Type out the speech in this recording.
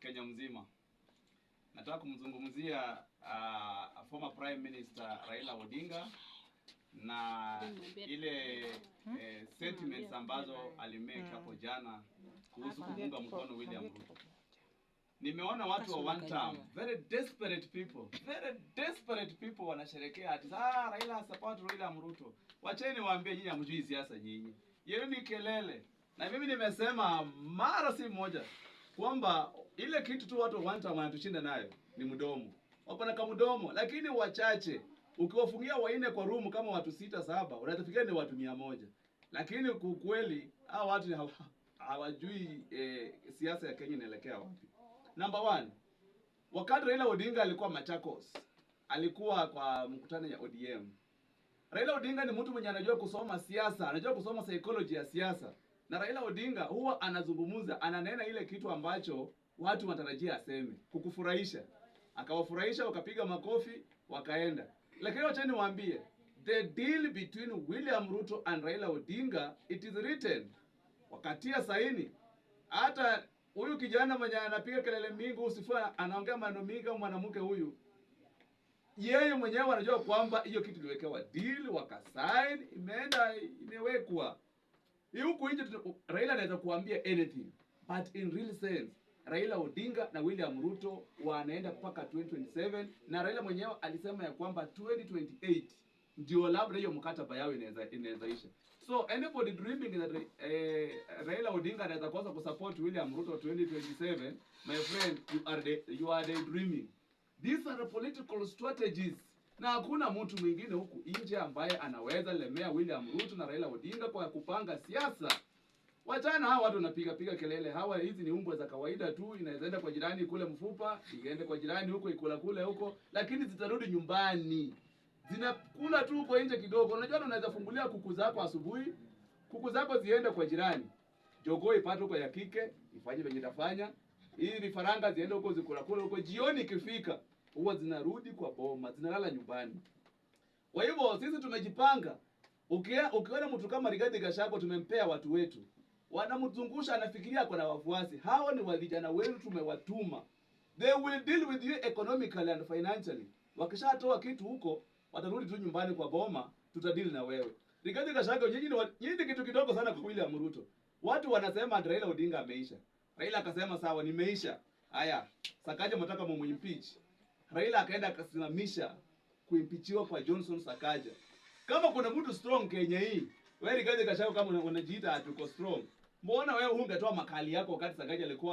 Kenya mzima. Nataka kumzungumzia former Prime Minister Raila Odinga na ile sentiments ambazo alimake hapo jana kuhusu kuunga mkono William Ruto. Nimeona watu wa one term, very desperate people wanasherekea ati Raila support William Ruto. Wacheni waambie nyinyi hamjui siasa nyinyi. Yeye ni kelele. Na mimi nimesema mara si moja kwamba ile kitu tu watu wa one term wanatushinda nayo ni mdomo. Wako na kamdomo, lakini wachache. Ukiwafungia waine kwa room kama watu 6-7, unatafikia ni watu 100. Lakini kweli hao watu hawajui siasa ya Kenya inaelekea wapi. Number 1, wakati Raila Odinga alikuwa Machakos, alikuwa kwa mkutano ya ODM. Raila Odinga ni mtu mwenye anajua kusoma siasa, anajua kusoma psychology ya siasa. Na Raila Odinga huwa anazungumza, ananena ile kitu ambacho watu watarajia aseme, kukufurahisha. Akawafurahisha, wakapiga makofi, wakaenda. Lakini wacha niwaambie, the deal between William Ruto and Raila Odinga, it is written. Wakatia saini. Hata huyu kijana mwenye anapiga kelele mingi usifua anaongea maneno mingi kama mwanamke huyu. Yeye mwenyewe anajua kwamba hiyo kitu iliwekewa deal, wakasign, imeenda imewekwa. Huku nje Raila anaweza kuambia anything, but in real sense Raila Odinga na William Ruto wanaenda mpaka 2027 na Raila mwenyewe alisema ya kwamba 2028 ndio labda hiyo mkataba yao inaweza isha. So anybody dreaming that Raila Odinga anaweza kosa kusupport William Ruto 2027, my friend, you are daydreaming. These are the political strategies. Na hakuna mtu mwingine huku nje ambaye anaweza lemea William Ruto na Raila Odinga kwa kupanga siasa. Wachana hawa watu wanapiga kelele. Hawa hizi ni umbwa za kawaida tu, inaenda kwa jirani kule mfupa, iende kwa jirani huko ikula kule huko, lakini zitarudi nyumbani. Zinakula tu huko nje kidogo. Unajua unaweza fungulia kuku zako asubuhi, kuku zako ziende kwa jirani. Jogoo ipate huko ya kike, ifanye venye itafanya. Hii vifaranga ziende huko zikula kule huko, jioni ikifika huwa zinarudi kwa boma, zinalala nyumbani. Kwa hivyo sisi tumejipanga. Ukiona mtu kama Rigathi Gachagua tumempea watu wetu, wanamzungusha anafikiria kwa na wafuasi. Hao ni vijana wetu tumewatuma. They will deal with you economically and financially. Wakishatoa kitu huko, watarudi tu nyumbani kwa boma, tutadili na wewe. Rigathi Gachagua nyinyi kitu kidogo sana kwa William Ruto. Watu wanasema Raila Odinga ameisha. Raila akasema sawa nimeisha. Haya, Sakaja mtaka mumimpeach. Raila akaenda akasimamisha kuimpichiwa kwa Johnson Sakaja. Kama kuna mtu strong Kenya hii, wewe Rigathi Gachagua kama unajiita atuko strong, mbona wewe hungetoa makali yako wakati Sakaja alikuwa